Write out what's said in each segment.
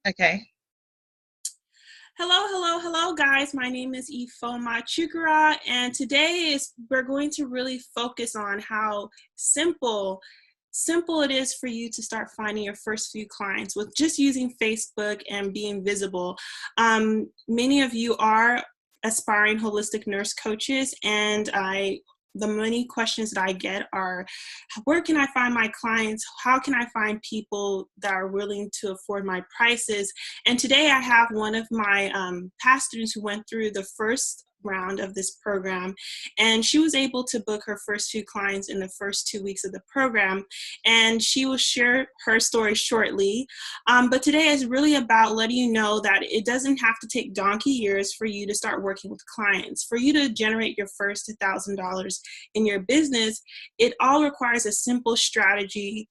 Okay. Hello, guys. My name is Ifeoma Chukwurah, and we're going to really focus on how simple it is for you to start finding your first few clients with just using Facebook and being visible. Many of you are aspiring holistic nurse coaches, and the many questions that I get are, where can I find my clients? How can I find people that are willing to afford my prices? And today I have one of my past students who went through the first round of this program, and she was able to book her first few clients in the first 2 weeks of the program, and she will share her story shortly. But today is really about letting you know that it doesn't have to take donkey years for you to start working with clients. For you to generate your first $1,000 in your business, it all requires a simple strategy,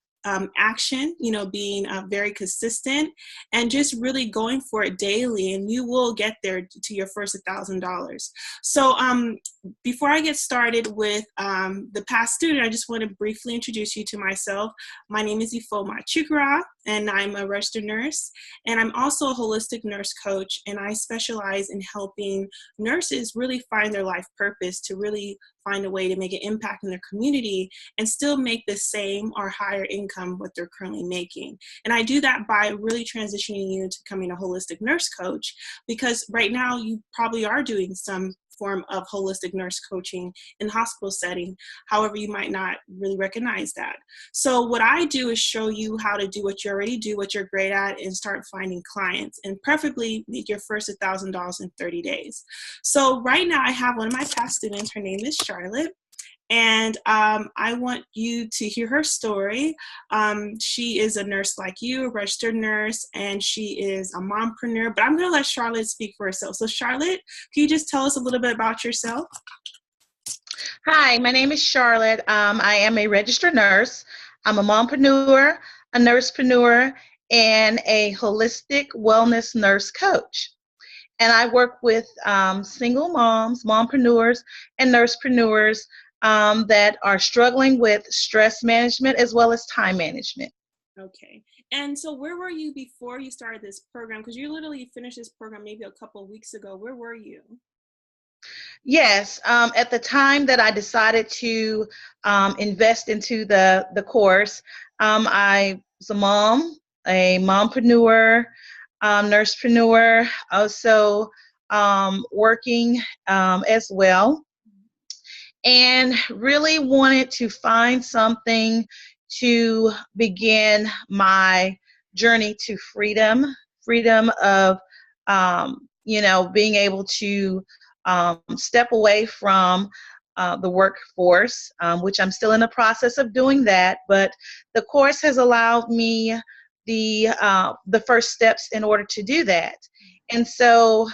action, being very consistent and just really going for it daily, and you will get there to your first $1,000. So before I get started with the past student, I just want to briefly introduce you to myself. My name is Ifeoma Chukwurah, and I'm a registered nurse, and I'm also a holistic nurse coach, and I specialize in helping nurses really find their life purpose, to really find a way to make an impact in their community and still make the same or higher income what they're currently making. And I do that by really transitioning you to becoming a holistic nurse coach, because right now you probably are doing some form of holistic nurse coaching in hospital setting. However, you might not really recognize that. So what I do is show you how to do what you already do, what you're great at, and start finding clients, and preferably make your first $1,000 in 30 days. So right now I have one of my past students. Her name is Charlotte. And I want you to hear her story. She is a nurse like you, a registered nurse, and she is a mompreneur. But I'm going to let Charlotte speak for herself. So Charlotte, can you just tell us a little bit about yourself? Hi, my name is Charlotte. I am a registered nurse. I'm a mompreneur, a nursepreneur, and a holistic wellness nurse coach. And I work with single moms, mompreneurs, and nursepreneurs that are struggling with stress management as well as time management. Okay. And so where were you before you started this program? Because you literally finished this program maybe a couple of weeks ago. Where were you? Yes, at the time that I decided to invest into the course, I was a mompreneur, nursepreneur, also working as well, and really wanted to find something to begin my journey to freedom of, being able to step away from the workforce, which I'm still in the process of doing that. But the course has allowed me the first steps in order to do that. And so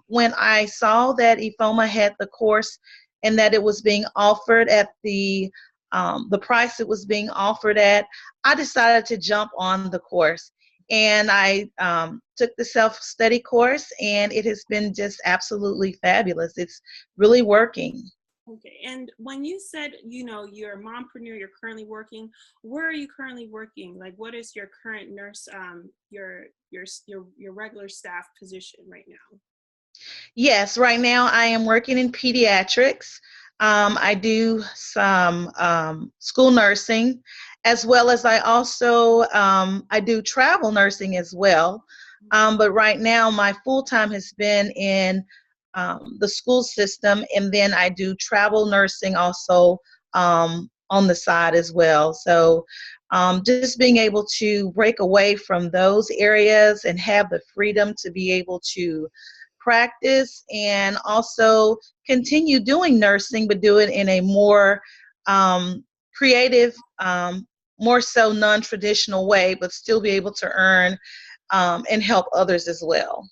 when I saw that Ifeoma had the course and that it was being offered at the price it was being offered at, I decided to jump on the course. And I took the self-study course, and it has been just absolutely fabulous. It's really working. Okay. And when you said, you're a mompreneur, you're currently working, where are you currently working? Like, what is your current nurse, your regular staff position right now? Yes, right now I am working in pediatrics. I do some school nursing, as well as I do travel nursing as well. But right now my full time has been in the school system, and then I do travel nursing also on the side as well. So just being able to break away from those areas and have the freedom to be able to practice and also continue doing nursing, but do it in a more creative, more so non-traditional way, but still be able to earn and help others as well.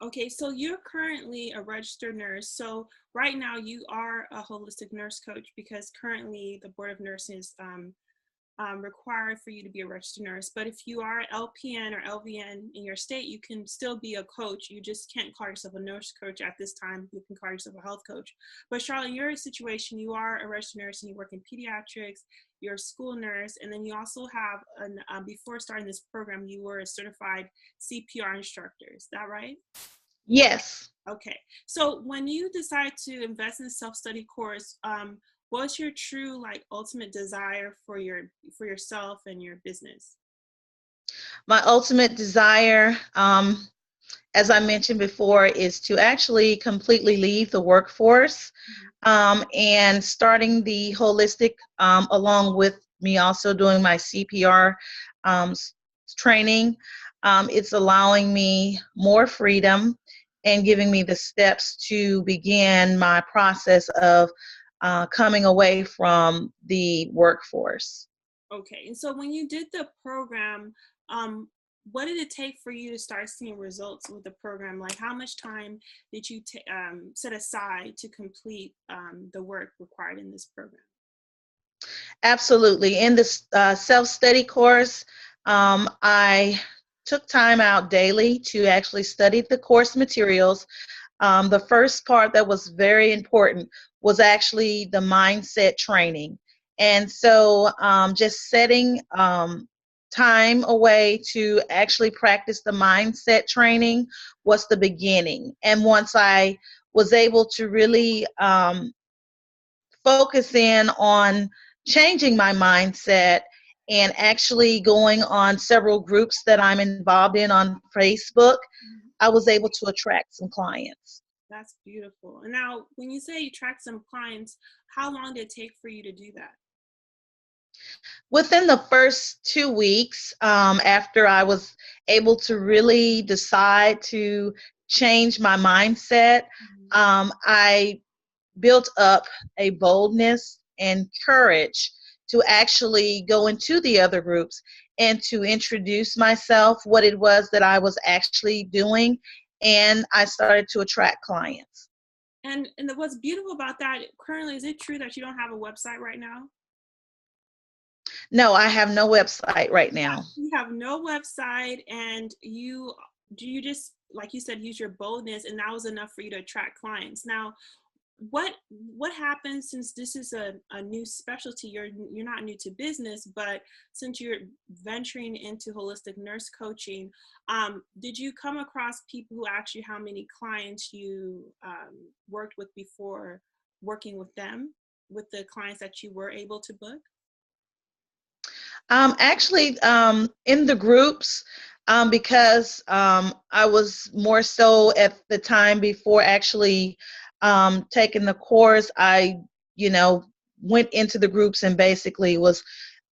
Okay, so you're currently a registered nurse. So right now you are a holistic nurse coach, because currently the Board of Nurses required for you to be a registered nurse. But if you are LPN or LVN in your state, you can still be a coach. You just can't call yourself a nurse coach at this time. You can call yourself a health coach. But Charlotte, in your situation, you are a registered nurse and you work in pediatrics. You're a school nurse, and then you also have before starting this program, you were a certified CPR instructor. Is that right? Yes. Okay. So when you decide to invest in a self-study course, what's your true ultimate desire for yourself and your business? My ultimate desire, as I mentioned before, is to actually completely leave the workforce, and starting the holistic, along with me also doing my CPR um, training. It's allowing me more freedom and giving me the steps to begin my process of coming away from the workforce. Okay. And so when you did the program, what did it take for you to start seeing results with the program? Like, how much time did you set aside to complete the work required in this program? Absolutely. In this self-study course, I took time out daily to actually study the course materials. The first part that was very important was actually the mindset training. And so just setting time away to actually practice the mindset training was the beginning. And once I was able to really focus in on changing my mindset and actually going on several groups that I'm involved in on Facebook, I was able to attract some clients. That's beautiful. And now, when you say you track some clients, how long did it take for you to do that? Within the first 2 weeks, after I was able to really decide to change my mindset, I built up a boldness and courage to actually go into the other groups and to introduce myself, what it was that I was actually doing, and I started to attract clients. And what's beautiful about that currently, is it true that you don't have a website right now? No, I have no website right now. You have no website, and you just, like you said, use your boldness, and that was enough for you to attract clients. Now, what happens, since this is a new specialty? You're not new to business, but since you're venturing into holistic nurse coaching, did you come across people who asked you how many clients you worked with before working with them, with the clients that you were able to book? Actually, in the groups, because I was more so at the time before actually taking the course, I, you know, went into the groups and basically was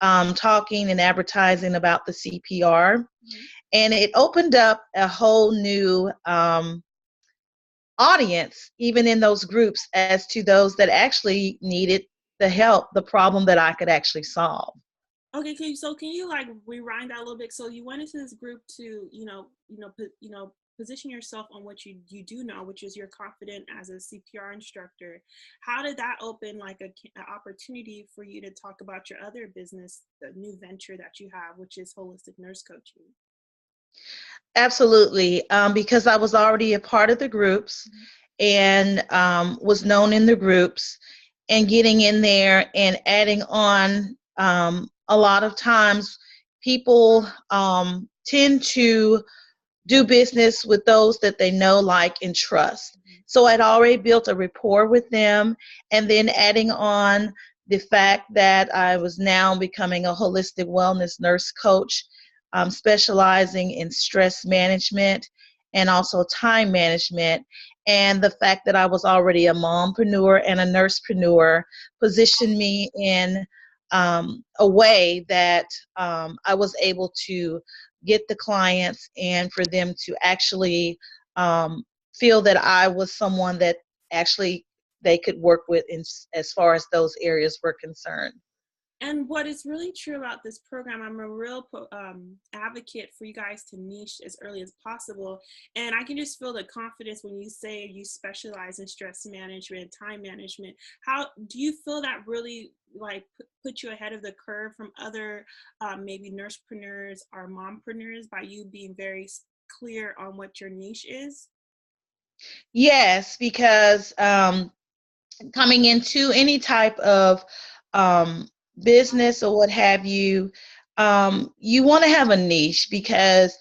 talking and advertising about the CPR. And it opened up a whole new audience, even in those groups, as to those that actually needed the help, the problem that I could actually solve. Okay, can you rewind that a little bit? So you went into this group to, position yourself on what you do know, which is you're confident as a CPR instructor. How did that open an opportunity for you to talk about your other business, the new venture that you have, which is holistic nurse coaching? Absolutely, because I was already a part of the groups and was known in the groups, and getting in there and adding on. A lot of times, people tend to do business with those that they know, like, and trust. So I'd already built a rapport with them, and then adding on the fact that I was now becoming a holistic wellness nurse coach, specializing in stress management and also time management. And the fact that I was already a mompreneur and a nursepreneur positioned me in a way that I was able to get the clients and for them to actually um, feel that I was someone that actually they could work with as far as those areas were concerned. And what is really true about this program, I'm a real advocate for you guys to niche as early as possible. And I can just feel the confidence when you say you specialize in stress management, time management. How do you feel that really like put you ahead of the curve from other maybe nursepreneurs or mompreneurs by you being very clear on what your niche is? Yes, because coming into any type of um, business or what have you, you want to have a niche, because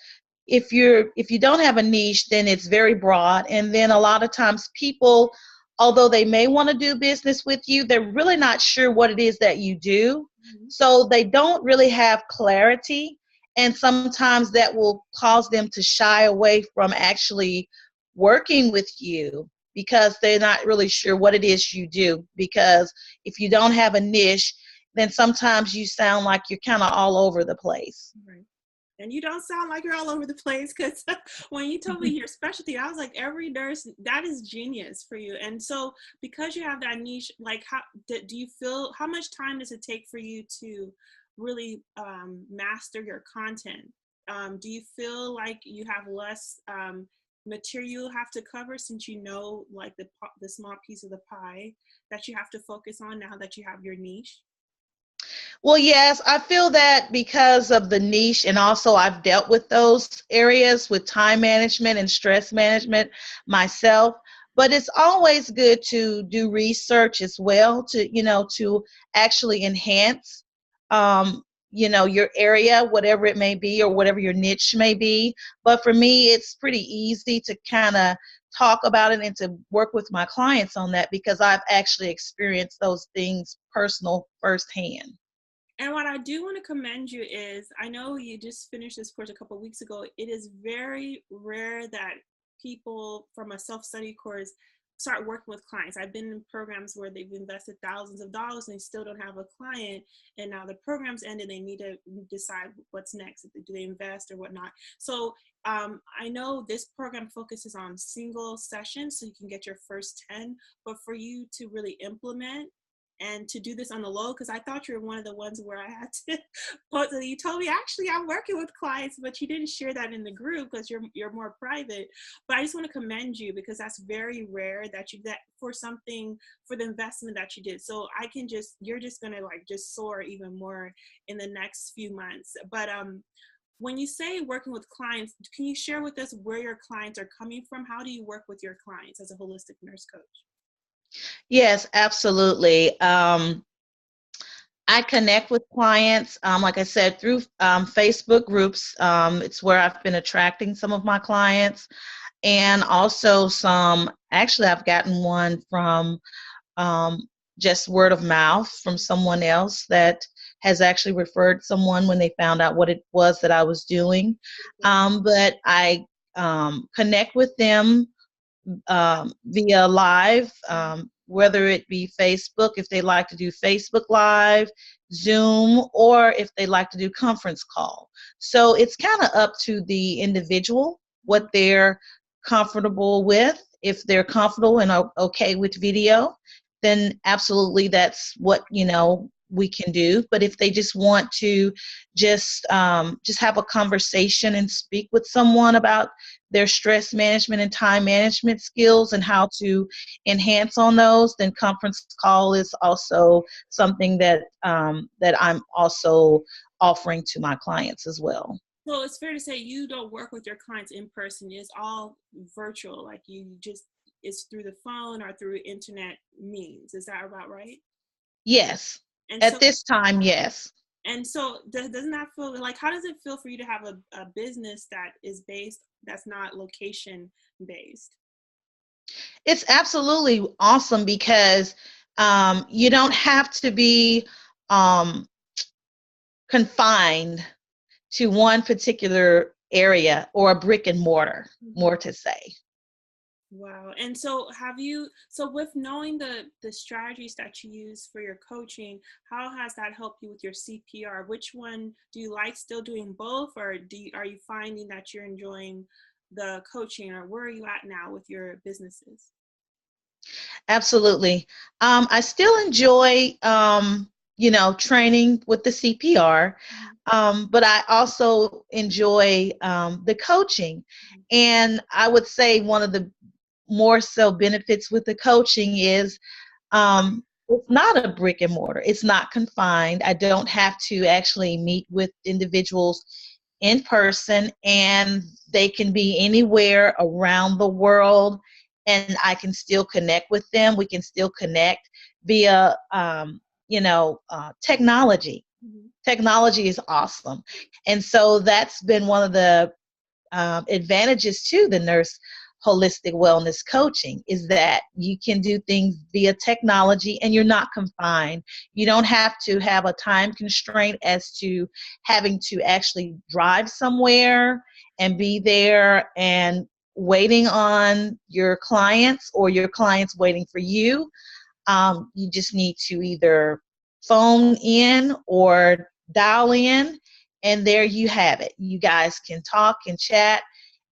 if you don't have a niche, then it's very broad, and then a lot of times people, although they may want to do business with you, they're really not sure what it is that you do, Mm-hmm. so they don't really have clarity, and sometimes that will cause them to shy away from actually working with you, because they're not really sure what it is you do. Because if you don't have a niche, then sometimes you sound like you're kind of all over the place. Right. And you don't sound like you're all over the place, because when you told me your specialty, I was like, every nurse, that is genius for you. And so because you have that niche, like how do you feel, how much time does it take for you to really master your content? Do you feel like you have less material you have to cover, since you know like the small piece of the pie that you have to focus on now that you have your niche? Well, yes, I feel that because of the niche, and also I've dealt with those areas with time management and stress management myself. But it's always good to do research as well, to actually enhance, um, your area, whatever it may be, or whatever your niche may be. But for me, it's pretty easy to kind of talk about it and to work with my clients on that, because I've actually experienced those things personal firsthand. And what I do want to commend you is, I know you just finished this course a couple of weeks ago. It is very rare that people from a self-study course start working with clients. I've been in programs where they've invested thousands of dollars and they still don't have a client. And now the program's ended, they need to decide what's next. Do they invest or whatnot? So I know this program focuses on single sessions, so you can get your first 10, but for you to really implement and to do this on the low, because I thought you were one of the ones where I had to post. You told me actually I'm working with clients, but you didn't share that in the group because you're more private. But I just want to commend you, because that's very rare that you that for something, for the investment that you did. So I can just, you're just gonna like just soar even more in the next few months. But when you say working with clients, can you share with us where your clients are coming from? How do you work with your clients as a holistic nurse coach? Yes, absolutely. I connect with clients, like I said, through Facebook groups. It's where I've been attracting some of my clients, and also actually, I've gotten one from just word of mouth from someone else that has actually referred someone when they found out what it was that I was doing. But I connect with them via live, whether it be Facebook, if they like to do Facebook Live, Zoom, or if they like to do conference call. So it's kind of up to the individual what they're comfortable with. If they're comfortable and okay with video, then absolutely that's what we can do. But if they just want to just have a conversation and speak with someone about their stress management and time management skills and how to enhance on those, then conference call is also something that I'm also offering to my clients as well. So it's fair to say you don't work with your clients in person. It's all virtual. Like you just, it's through the phone or through internet means. Is that about right? Yes. And At so, this time, yes. doesn't that feel like, how does it feel for you to have a business that is based, that's not location based? It's absolutely awesome because you don't have to be um, confined to one particular area or a brick and mortar, Mm-hmm. more to say. Wow. And so have you, so with knowing the strategies that you use for your coaching, how has that helped you with your CPR? Which one do you like, still doing both, or are you finding that you're enjoying the coaching, or where are you at now with your businesses? Absolutely. I still enjoy, training with the CPR, but I also enjoy the coaching. And I would say one of the more so benefits with the coaching is It's not a brick and mortar. It's not confined. I don't have to actually meet with individuals in person, and they can be anywhere around the world, and I can still connect with them. We can still connect via, technology. Mhm. Technology is awesome. And so that's been one of the advantages to the nurse holistic wellness coaching, is that you can do things via technology and you're not confined. You don't have to have a time constraint as to having to actually drive somewhere and be there and waiting on your clients, or your clients waiting for you. You just need to either phone in or dial in, and there you have it. You guys can talk and chat,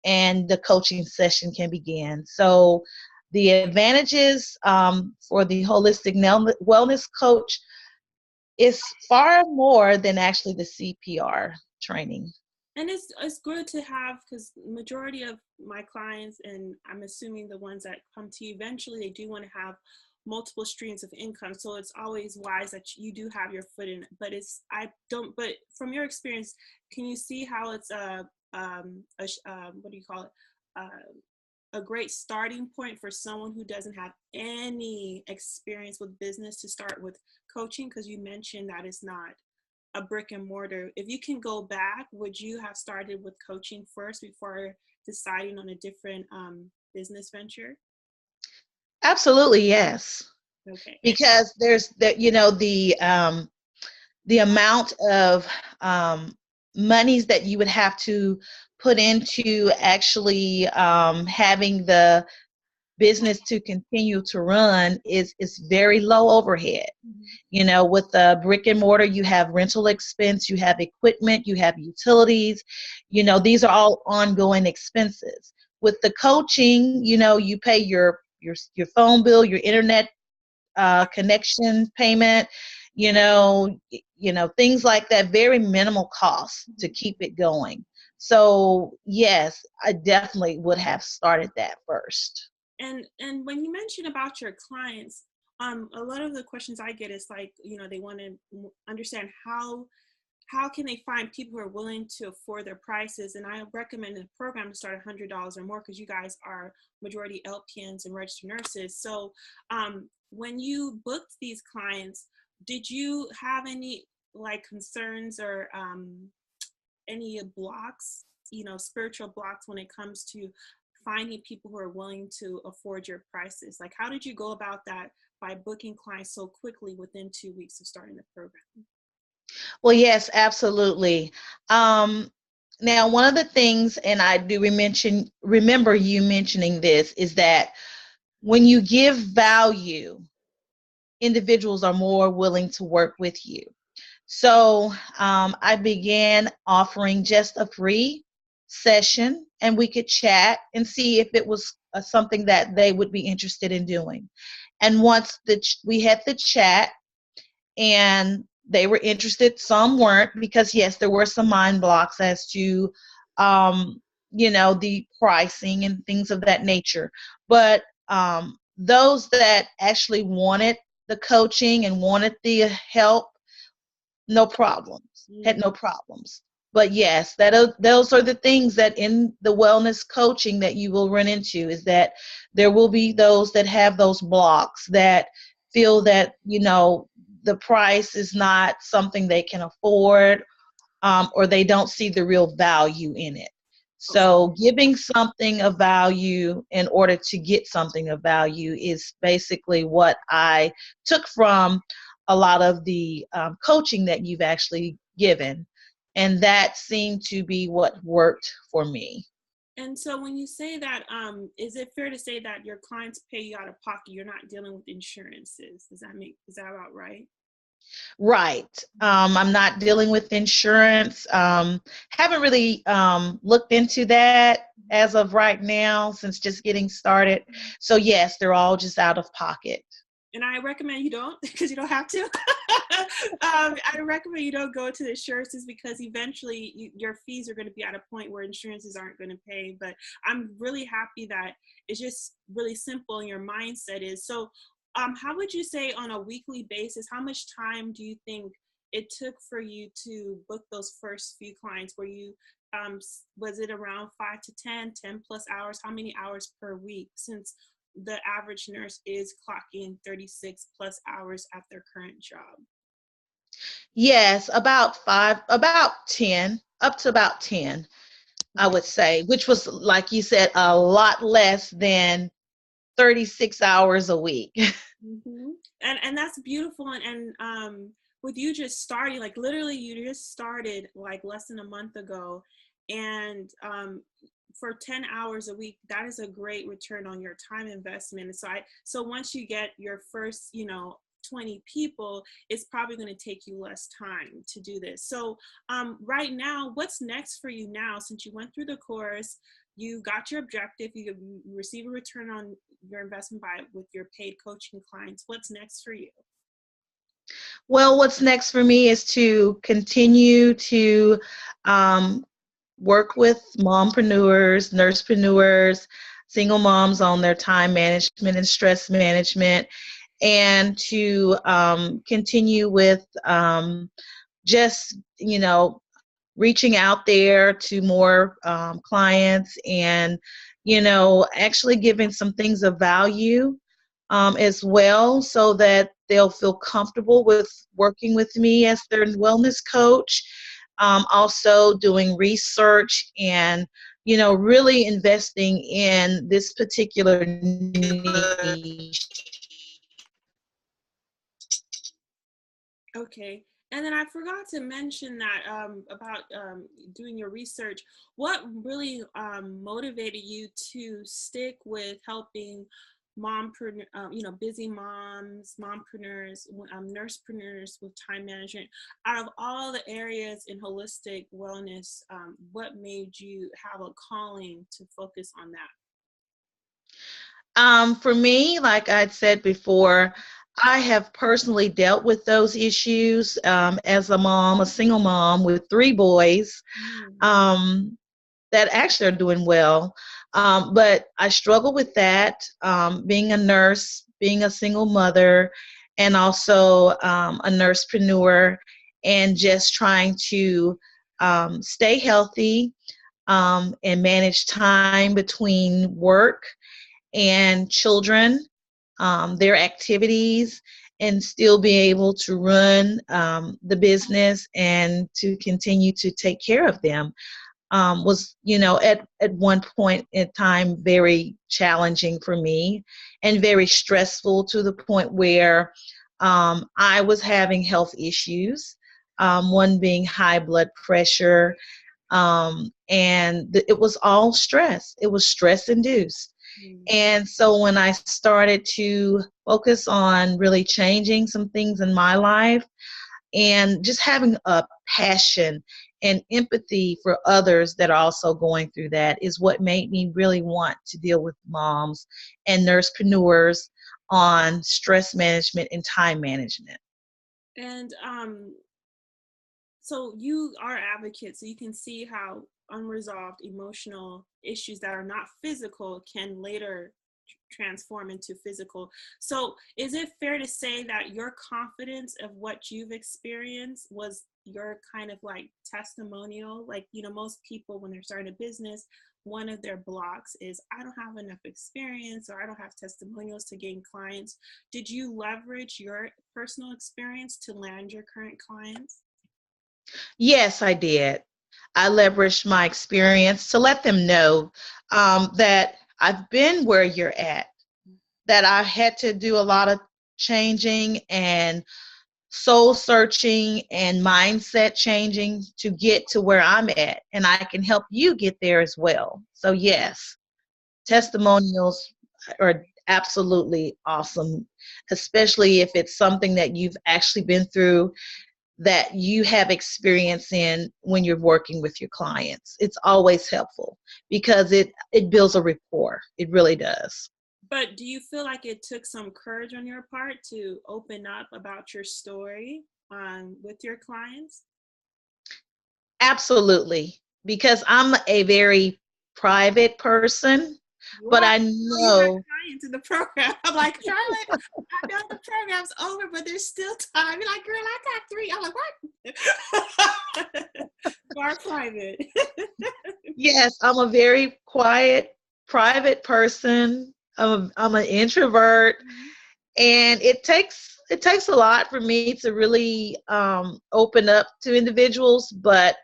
and the coaching session can begin. So, the advantages for the holistic wellness coach is far more than actually the CPR training. And it's good to have, because majority of my clients, and I'm assuming the ones that come to you eventually, they do want to have multiple streams of income. So it's always wise that you do have your foot in it. But but from your experience, can you see how it's what do you call it? A great starting point for someone who doesn't have any experience with business to start with coaching? Because you mentioned that it's not a brick and mortar. If you can go back, would you have started with coaching first before deciding on a different business venture? Absolutely, yes. Okay. Because there's the amount of monies that you would have to put into actually having the business to continue to run is very low overhead. With the brick and mortar, you have rental expense, you have equipment, you have utilities. These are all ongoing expenses. With the coaching, you pay your phone bill, your internet connection payment, things like that. Very minimal cost to keep it going. So yes, I definitely would have started that first. And when you mention about your clients, a lot of the questions I get is like, they want to understand how can they find people who are willing to afford their prices. And I recommend a program to start $100 or more, because you guys are majority LPNs and registered nurses. So when you booked these clients, did you have any like concerns or any blocks, spiritual blocks when it comes to finding people who are willing to afford your prices? Like, how did you go about that by booking clients so quickly within 2 weeks of starting the program? Well, yes, absolutely. Now, one of the things, and I do remember you mentioning this, is that when you give value, individuals are more willing to work with you. So I began offering just a free session, and we could chat and see if it was something that they would be interested in doing. And once we had the chat, and they were interested, some weren't, because yes, there were some mind blocks as to the pricing and things of that nature. But those that actually wanted the coaching and wanted the help, no problems, had no problems. But yes, those are the things that in the wellness coaching that you will run into, is that there will be those that have those blocks, that feel that the price is not something they can afford, or they don't see the real value in it. So giving something of value in order to get something of value is basically what I took from a lot of the coaching that you've actually given. And that seemed to be what worked for me. And so when you say that, is it fair to say that your clients pay you out of pocket? You're not dealing with insurances. Is that about right? Right. I'm not dealing with insurance. Haven't really looked into that as of right now, since just getting started. So yes, they're all just out of pocket. And I recommend you don't, because you don't have to. I recommend you don't go to the insurances, because eventually your fees are going to be at a point where insurances aren't going to pay. But I'm really happy that it's just really simple, and your mindset is. So How would you say on a weekly basis, how much time do you think it took for you to book those first few clients? Were you, was it around 5 to 10 plus hours? How many hours per week, since the average nurse is clocking 36 plus hours at their current job? Yes, about 10, up to about 10, I would say, which was, like you said, a lot less than 36 hours a week. Mm-hmm. And that's beautiful. With you just starting, like literally, you just started like less than a month ago, and for 10 hours a week, that is a great return on your time investment. And so once you get your first, 20 people, it's probably going to take you less time to do this. So right now, what's next for you now, since you went through the course, you got your objective, you receive a return on your investment with your paid coaching clients. What's next for you? Well, what's next for me is to continue to um, work with mompreneurs, nursepreneurs, single moms on their time management and stress management, and to continue with just, reaching out there to more clients, and actually giving some things of value as well, so that they'll feel comfortable with working with me as their wellness coach. Also doing research, and really investing in this particular niche. Okay. And then I forgot to mention that about doing your research. What really motivated you to stick with helping busy moms, mompreneurs, nursepreneurs with time management? Out of all the areas in holistic wellness, what made you have a calling to focus on that? For me, like I'd said before, I have personally dealt with those issues as a mom, a single mom with 3 boys Mm. um, that actually are doing well. But I struggle with that, being a nurse, being a single mother, and also a nursepreneur, and just trying to stay healthy and manage time between work and children, their activities, and still be able to run the business and to continue to take care of them. Was, at one point in time, very challenging for me and very stressful, to the point where I was having health issues, one being high blood pressure, and it was all stress. It was stress induced. Mm. And so when I started to focus on really changing some things in my life, and just having a passion and empathy for others that are also going through that, is what made me really want to deal with moms and nursepreneurs on stress management and time management. And so you are advocates, so you can see how unresolved emotional issues that are not physical can later transform into physical. So is it fair to say that your confidence of what you've experienced was your kind of like testimonial? Like, most people when they're starting a business, one of their blocks is, I don't have enough experience, or I don't have testimonials to gain clients. Did you leverage your personal experience to land your current clients? Yes, I did. I leveraged my experience to let them know that I've been where you're at, that I had to do a lot of changing and soul searching and mindset changing to get to where I'm at, and I can help you get there as well. So yes, testimonials are absolutely awesome, especially if it's something that you've actually been through, that you have experience in when you're working with your clients. It's always helpful because it builds a rapport. It really does. But do you feel like it took some courage on your part to open up about your story with your clients? Absolutely, because I'm a very private person. but Wow. I Oh, you had know. clients in the program. I'm like, Charlotte, I know the program's over, but there's still time. You're like, girl, I got 3. I'm like, what? Far private. Yes, I'm a very quiet, private person. I'm an introvert, and it takes a lot for me to really open up to individuals. But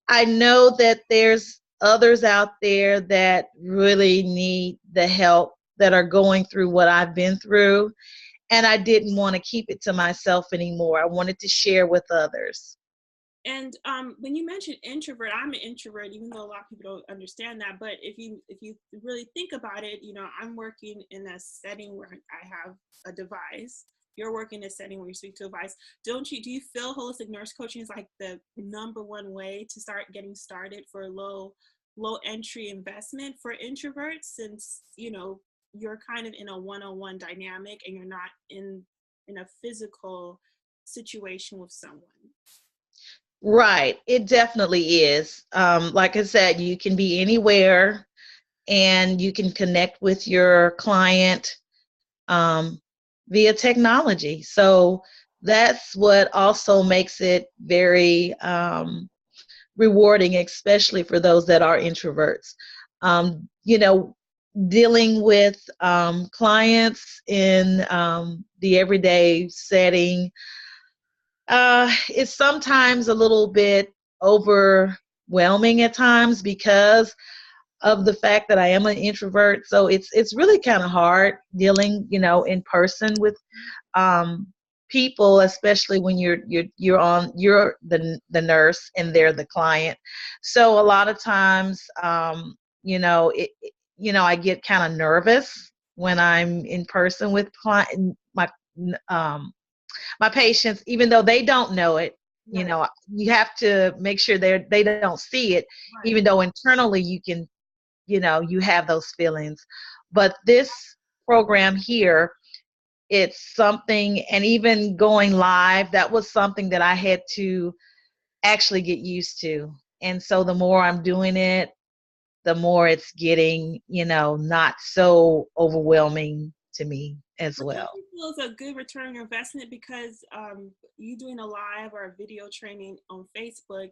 I know that there's others out there that really need the help, that are going through what I've been through, and I didn't want to keep it to myself anymore. I wanted to share with others. And when you mentioned introvert, I'm an introvert, even though a lot of people don't understand that. But if you really think about it, I'm working in a setting where I have a device. You're working in a setting where you speak to a device. Do you feel holistic nurse coaching is like the number one way to start getting started for low entry investment for introverts, since you're kind of in a one-on-one dynamic and you're not in a physical situation with someone? Right, it definitely is. Like I said, you can be anywhere and you can connect with your client um, via technology. So that's what also makes it very rewarding, especially for those that are introverts. You know, dealing with clients in the everyday setting is sometimes a little bit overwhelming at times because of the fact that I am an introvert. So it's really kind of hard dealing, in person with um, people, especially when you're the nurse and they're the client. So a lot of times, I get kind of nervous when I'm in person with um, my patients, even though they don't know it. Right. You have to make sure they don't see it, Right. even though internally you can, you have those feelings. But this program here, it's something, and even going live, that was something that I had to actually get used to. And so the more I'm doing it, the more it's getting, not so overwhelming to me as But don't well. you feel it's a good return on your investment because you doing a live or a video training on Facebook,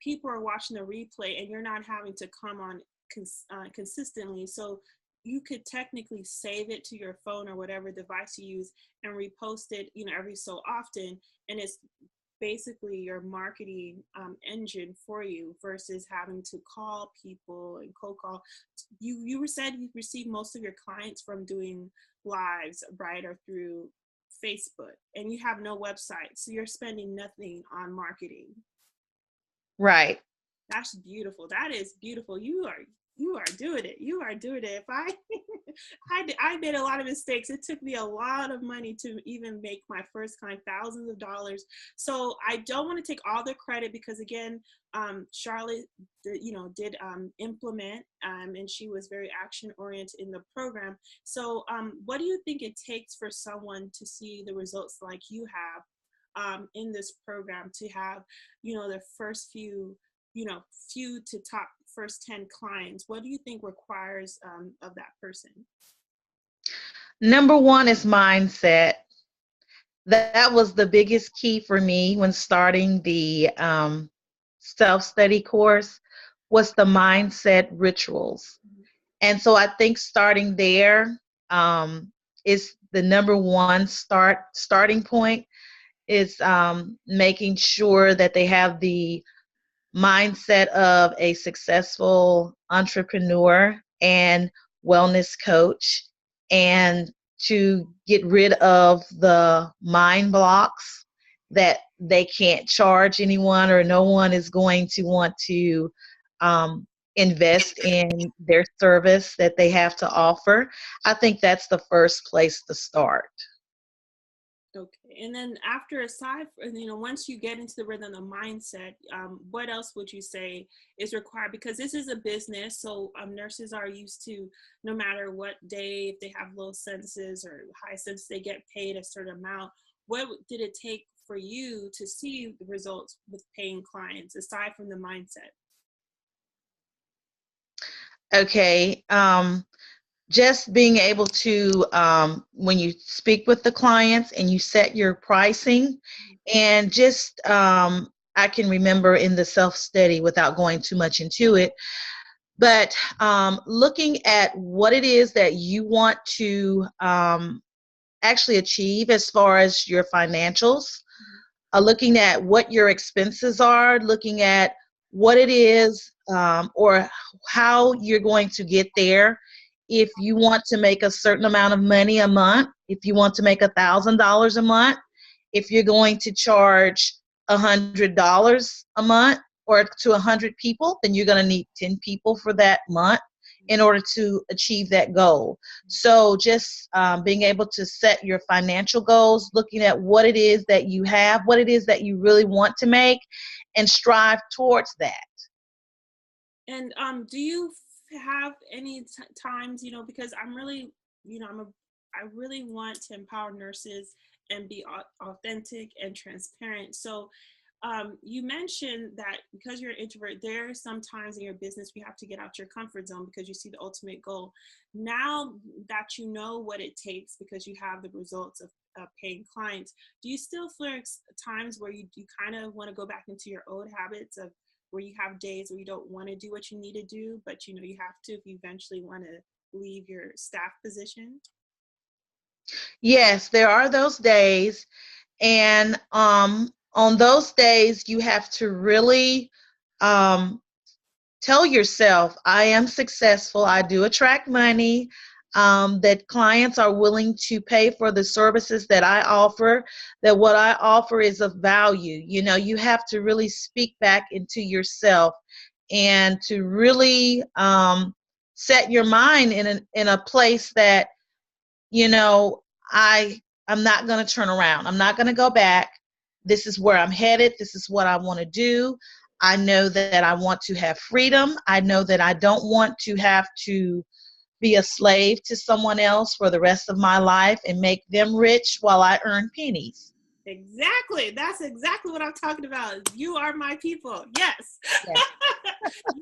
people are watching the replay and you're not having to come on consistently. So you could technically save it to your phone or whatever device you use and repost it, every so often. And it's basically your marketing engine for you versus having to call people and cold call. You were said you received most of your clients from doing lives, right, or through Facebook, and you have no website, so you're spending nothing on marketing. Right. That's beautiful. That is beautiful. You are doing it. You are doing it. If I I made a lot of mistakes. It took me a lot of money to even make my first client, thousands of dollars. So I don't want to take all the credit because again, Charlotte, did implement, and she was very action oriented in the program. So what do you think it takes for someone to see the results like you have in this program, to have, the first few to top first 10 clients? What do you think requires of that person? Number one is mindset. That was the biggest key for me when starting the self-study course, was the mindset rituals. And so I think starting there is the number one starting point, is making sure that they have the mindset of a successful entrepreneur and wellness coach, and to get rid of the mind blocks that they can't charge anyone, or no one is going to want to um, invest in their service that they have to offer. I think that's the first place to start. Okay, and then after, aside from, once you get into the rhythm, the mindset, what else would you say is required? Because this is a business, so nurses are used to, no matter what day, if they have low census or high census, they get paid a certain amount. What did it take for you to see the results with paying clients, aside from the mindset? Okay. just being able to, when you speak with the clients and you set your pricing, and just, I can remember in the self-study, without going too much into it, but looking at what it is that you want to actually achieve as far as your financials, looking at what your expenses are, looking at what it is, or how you're going to get there. If you want to make a certain amount of money a month, if you want to make $1,000 a month, if you're going to charge $100 a month or to 100 people, then you're going to need 10 people for that month in order to achieve that goal. So just being able to set your financial goals, looking at what it is that you have, what it is that you really want to make, and strive towards that. And do you have any times, because I'm really, I really want to empower nurses and be authentic and transparent. So you mentioned that because you're an introvert, there are some times in your business you have to get out your comfort zone because you see the ultimate goal. Now that you know what it takes because you have the results of paying clients, do you still feel times where you kind of want to go back into your old habits of where you have days where you don't want to do what you need to do, but you have to if you eventually want to leave your staff position? Yes, there are those days. And on those days, you have to really um, tell yourself, I am successful. I do attract money, that clients are willing to pay for the services that I offer, that what I offer is of value. You have to really speak back into yourself and to really set your mind in a place that, you know, I'm not going to turn around. I'm not going to go back. This is where I'm headed. This is what I want to do. I know that I want to have freedom. I know that I don't want to have to be a slave to someone else for the rest of my life and make them rich while I earn pennies. Exactly. That's exactly what I'm talking about. You are my people. Yes. Yes.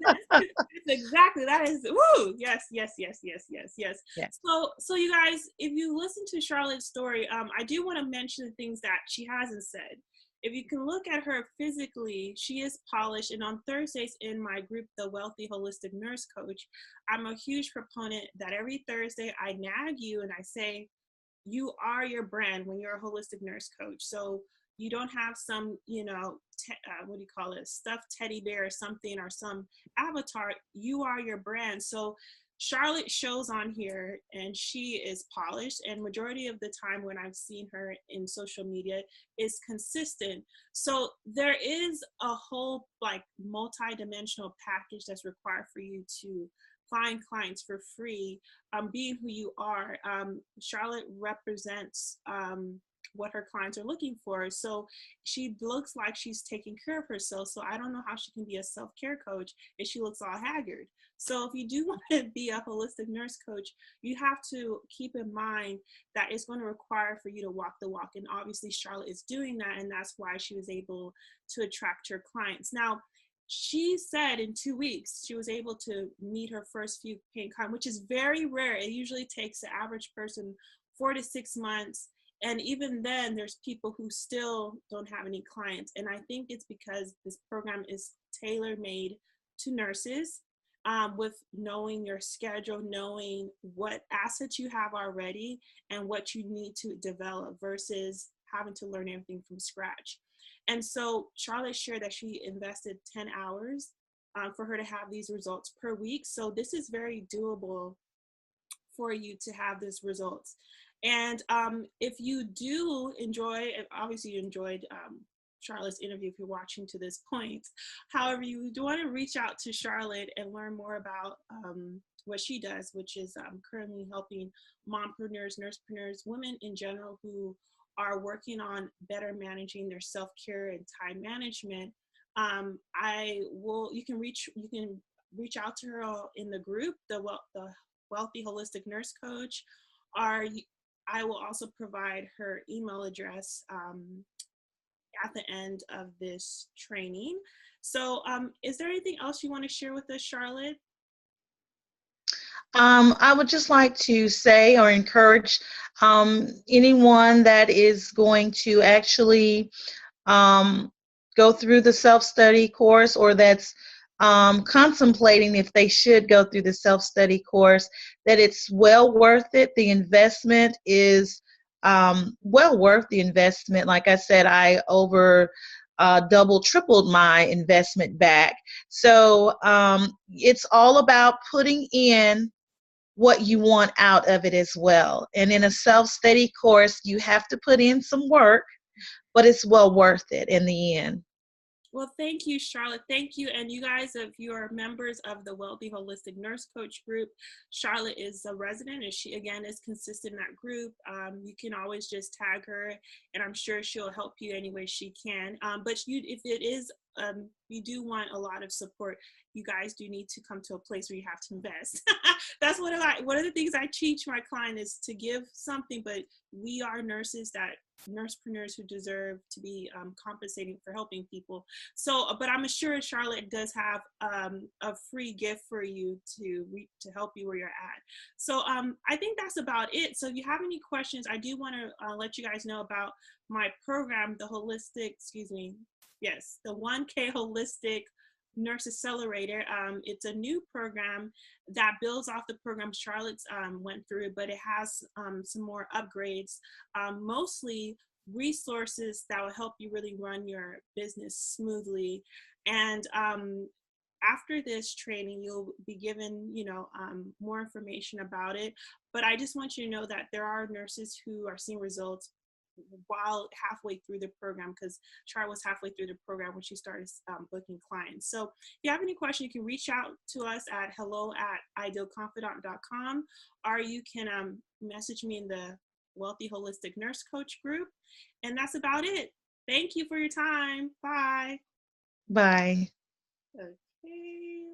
Yes. It's exactly. That is, woo. Yes, yes, yes, yes, yes, yes. Yes. So you guys, if you listen to Charlotte's story, I do want to mention the things that she hasn't said. If you can look at her physically, she is polished. And on Thursdays in my group, The Wealthy Holistic Nurse Coach, I'm a huge proponent that every Thursday I nag you and I say, you are your brand when you're a holistic nurse coach. So you don't have some, what do you call it, stuffed teddy bear or something or some avatar. You are your brand. So Charlotte shows on here and she is polished, and majority of the time when I've seen her in social media is consistent. So there is a whole like multi-dimensional package that's required for you to find clients for free, being who you are. Charlotte represents what her clients are looking for. So she looks like she's taking care of herself. So I don't know how she can be a self-care coach if she looks all haggard. So if you do want to be a holistic nurse coach, you have to keep in mind that it's going to require for you to walk the walk. And obviously Charlotte is doing that, and that's why she was able to attract her clients. Now, she said in 2 weeks she was able to meet her first few paying clients, which is very rare. It usually takes the average person 4 to 6 months. And even then, there's people who still don't have any clients. And I think it's because this program is tailor made to nurses, with knowing your schedule, knowing what assets you have already and what you need to develop versus having to learn everything from scratch. And so Charlotte shared that she invested 10 hours for her to have these results per week. So this is very doable for you to have these results. And if you do enjoy, obviously you enjoyed Charlotte's interview if you're watching to this point. However, you do want to reach out to Charlotte and learn more about what she does, which is currently helping mompreneurs, nursepreneurs, women in general who are working on better managing their self-care and time management. You can reach out to her in the group, the Wealthy Holistic Nurse Coach, or I will also provide her email address at the end of this training. So is there anything else you want to share with us, Charlotte? I would just like to say or encourage anyone that is going to actually um, go through the self-study course, or that's contemplating if they should go through the self-study course, that it's well worth it. The investment is well worth the investment. Like I said, I over double, tripled my investment back. So it's all about putting in what you want out of it as well. And in a self-study course, you have to put in some work, but it's well worth it in the end. Well, thank you, Charlotte. Thank you. And you guys, if you are members of the Wealthy Holistic Nurse Coach group, Charlotte is a resident and she, again, is consistent in that group. You can always just tag her and I'm sure she'll help you any way she can. But if it is, you do want a lot of support, you guys do need to come to a place where you have to invest. That's one of the things I teach my client is to give something, but we are nursepreneurs who deserve to be compensating for helping people. So, but I'm sure Charlotte does have a free gift for you to help you where you're at. So I think that's about it. So if you have any questions, I do want to let you guys know about my program, the 1K Holistic Nurse Accelerator. It's a new program that builds off the program Charlotte's went through, but it has some more upgrades, mostly resources that will help you really run your business smoothly. And after this training, you'll be given, more information about it. But I just want you to know that there are nurses who are seeing results while halfway through the program, because Char was halfway through the program when she started booking clients. So if you have any questions, you can reach out to us at hello@idealconfidant.com, or you can message me in the Wealthy Holistic Nurse Coach group. And that's about it. Thank you for your time. Bye. Bye. Okay.